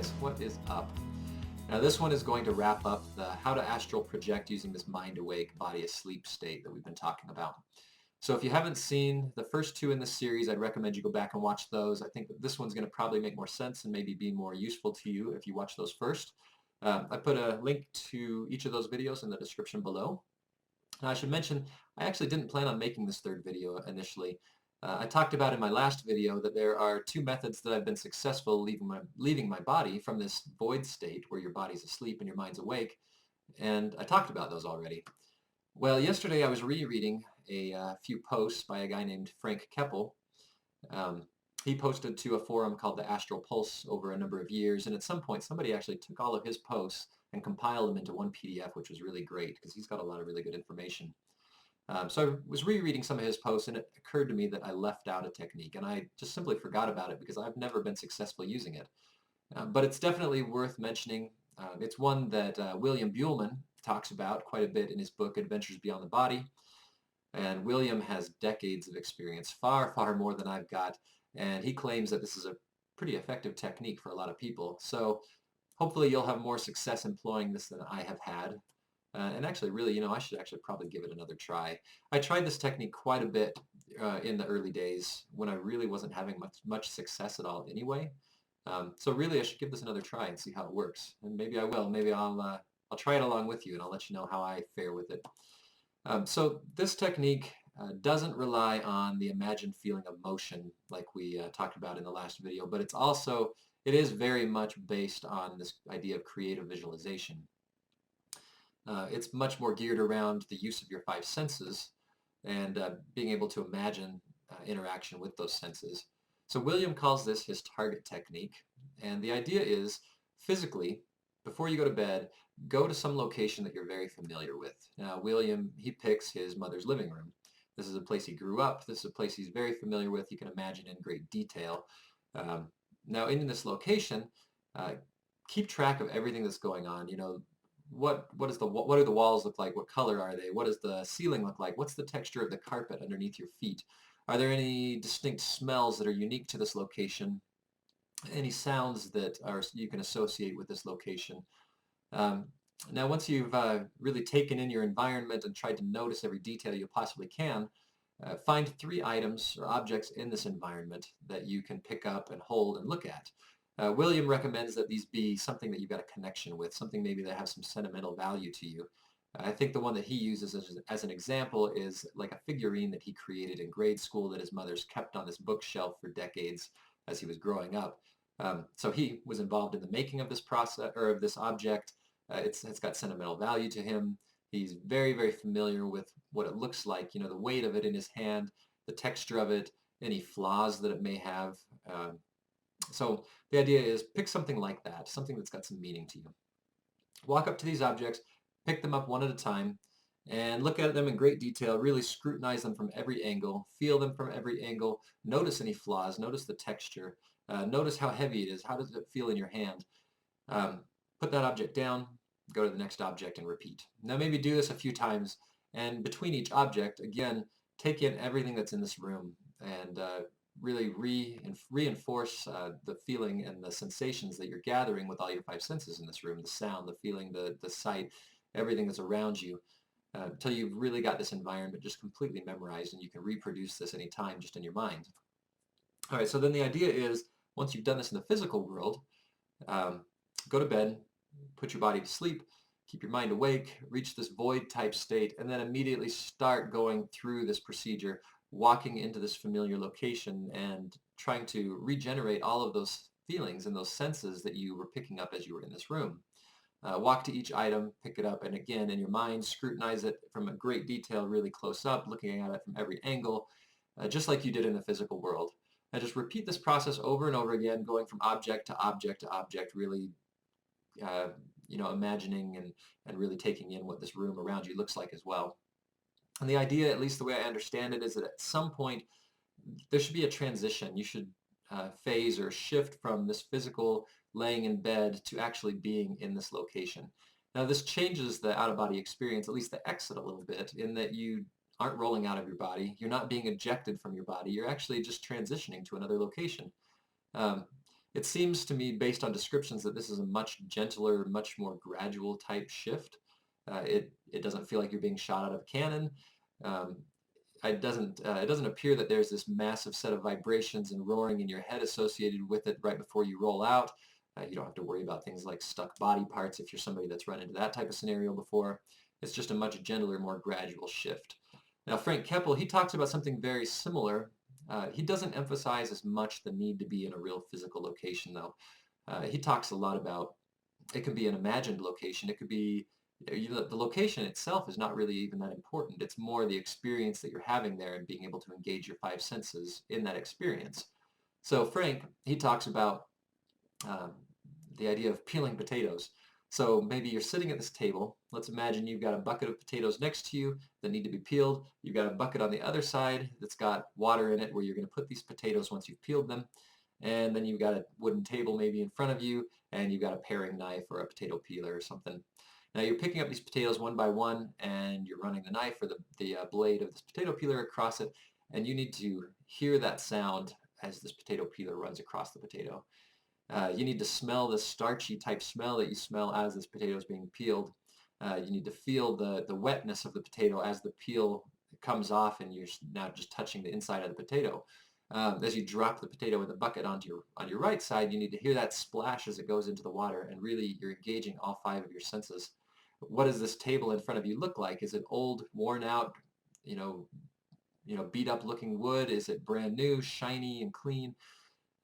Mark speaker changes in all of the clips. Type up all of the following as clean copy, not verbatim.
Speaker 1: guys, what is up? Now this one is going to wrap up the how to astral project using this mind awake, body asleep state that we've been talking about. So if you haven't seen the first two in this series, I'd recommend you go back and watch those. I think that this one's going to probably make more sense and maybe be more useful to you if you watch those first. I put a link to each of those videos in the description below. Now I should mention, I actually didn't plan on making this third video initially. I talked about in my last video that there are two methods that I've been successful leaving my body from this void state where your body's asleep and your mind's awake, and I talked about those already. Well, yesterday I was rereading a few posts by a guy named Frank Keppel. Um, he posted to a forum called the Astral Pulse over a number of years, and at some point somebody actually took all of his posts and compiled them into one PDF, which was really great because he's got a lot of really good information. So I was rereading some of his posts, and it occurred to me that I left out a technique, and I just simply forgot about it because I've never been successful using it. But it's definitely worth mentioning. It's one that William Buhlman talks about quite a bit in his book, Adventures Beyond the Body. And William has decades of experience, far, far more than I've got, and he claims that this is a pretty effective technique for a lot of people. So hopefully you'll have more success employing this than I have had. And actually, really, I should actually probably give it another try. I tried this technique quite a bit in the early days when I really wasn't having much success at all anyway. So really, I should give this another try and see how it works. And maybe I will. Maybe I'll try it along with you, and I'll let you know how I fare with it. So this technique doesn't rely on the imagined feeling of motion like we talked about in the last video, but it is very much based on this idea of creative visualization. It's much more geared around the use of your five senses and being able to imagine interaction with those senses. So William calls this his target technique, and the idea is physically, before you go to bed, go to some location that you're very familiar with. Now William, he picks his mother's living room. This is a place he grew up. This is a place he's very familiar with. You can imagine in great detail. Now in this location, keep track of everything that's going on. What do the walls look like? What color are they? What does the ceiling look like? What's the texture of the carpet underneath your feet? Are there any distinct smells that are unique to this location? Any sounds that you can associate with this location? Now, once you've really taken in your environment and tried to notice every detail you possibly can, find 3 items or objects in this environment that you can pick up and hold and look at. William recommends that these be something that you've got a connection with, something maybe that has some sentimental value to you. I think the one that he uses as an example is like a figurine that he created in grade school that his mother's kept on this bookshelf for decades as he was growing up. So he was involved in the making of this process or of this object. It's got sentimental value to him. He's very, very familiar with what it looks like, the weight of it in his hand, the texture of it, any flaws that it may have. So the idea is pick something like that, something that's got some meaning to you. Walk up to these objects, pick them up one at a time, and look at them in great detail. Really scrutinize them from every angle, feel them from every angle, notice any flaws, notice the texture, notice how heavy it is, how does it feel in your hand. Put that object down, go to the next object, and repeat. Now maybe do this a few times, and between each object, again, take in everything that's in this room and really reinforce the feeling and the sensations that you're gathering with all your 5 senses in this room, the sound, the feeling, the sight, everything that's around you, until you've really got this environment just completely memorized and you can reproduce this anytime just in your mind. All right, so then the idea is once you've done this in the physical world, go to bed, put your body to sleep, keep your mind awake, reach this void type state, and then immediately start going through this procedure, walking into this familiar location and trying to regenerate all of those feelings and those senses that you were picking up as you were in this room. Walk to each item, pick it up, and again, in your mind, scrutinize it from a great detail, really close up, looking at it from every angle, just like you did in the physical world. And just repeat this process over and over again, going from object to object to object, really imagining and really taking in what this room around you looks like as well. And the idea, at least the way I understand it, is that at some point there should be a transition. You should phase or shift from this physical laying in bed to actually being in this location. Now this changes the out-of-body experience, at least the exit a little bit, in that you aren't rolling out of your body. You're not being ejected from your body. You're actually just transitioning to another location. It seems to me, based on descriptions, that this is a much gentler, much more gradual type shift. It doesn't feel like you're being shot out of a cannon. Um, it doesn't appear that there's this massive set of vibrations and roaring in your head associated with it right before you roll out. You don't have to worry about things like stuck body parts if you're somebody that's run into that type of scenario before. It's just a much gentler, more gradual shift. Now, Frank Keppel, he talks about something very similar. He doesn't emphasize as much the need to be in a real physical location, though. He talks a lot about it could be an imagined location. It could be the location itself is not really even that important. It's more the experience that you're having there and being able to engage your five senses in that experience. So Frank, he talks about um, the idea of peeling potatoes. So maybe you're sitting at this table. Let's imagine you've got a bucket of potatoes next to you that need to be peeled. You've got a bucket on the other side that's got water in it where you're going to put these potatoes once you've peeled them. And then you've got a wooden table maybe in front of you, and you've got a paring knife or a potato peeler or something. Now you're picking up these potatoes one by one, and you're running the knife or the blade of this potato peeler across it, and you need to hear that sound as this potato peeler runs across the potato. You need to smell the starchy type smell that you smell as this potato is being peeled. You need to feel the wetness of the potato as the peel comes off and you're now just touching the inside of the potato. As you drop the potato in the bucket on your right side, you need to hear that splash as it goes into the water, and really you're engaging all five of your senses. What does this table in front of you look like? Is it old, worn out, you know, beat up looking wood? Is it brand new, shiny and clean?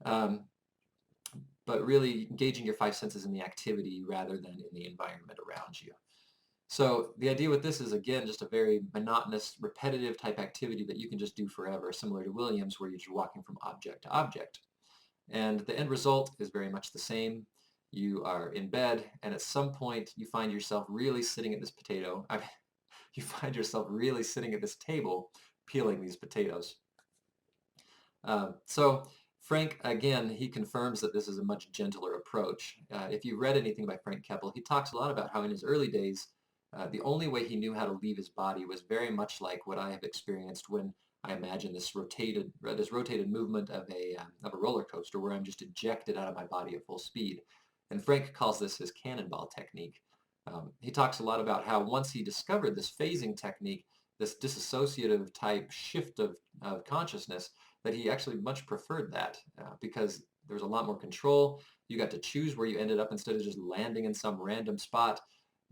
Speaker 1: Um, but really engaging your five senses in the activity rather than in the environment around you. So the idea with this is, again, just a very monotonous, repetitive type activity that you can just do forever, similar to Williams, where you're just walking from object to object. And the end result is very much the same. You are in bed, and at some point you find yourself really sitting at this you find yourself really sitting at this table peeling these potatoes. So Frank, again, he confirms that this is a much gentler approach. If you read anything by Frank Keppel, he talks a lot about how in his early days, the only way he knew how to leave his body was very much like what I have experienced when I imagine this rotated movement of a roller coaster where I'm just ejected out of my body at full speed. And Frank calls this his cannonball technique. He talks a lot about how once he discovered this phasing technique, this disassociative type shift of consciousness, that he actually much preferred that because there was a lot more control. You got to choose where you ended up instead of just landing in some random spot,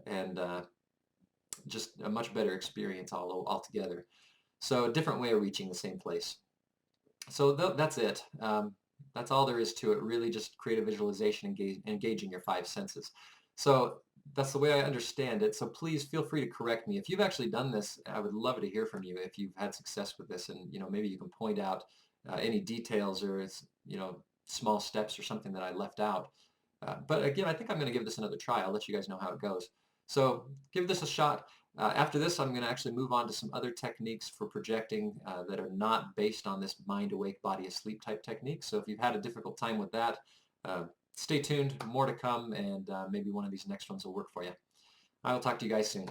Speaker 1: and just a much better experience altogether. So a different way of reaching the same place. So that's it. That's all there is to it. Really just create a visualization, engaging your five senses. So that's the way I understand it. So please feel free to correct me. If you've actually done this, I would love to hear from you if you've had success with this, and maybe you can point out any details or small steps or something that I left out. But again, I think I'm going to give this another try. I'll let you guys know how it goes. So give this a shot. After this, I'm going to actually move on to some other techniques for projecting that are not based on this mind awake, body asleep type technique. So if you've had a difficult time with that, stay tuned. More to come, and maybe one of these next ones will work for you. I will talk to you guys soon.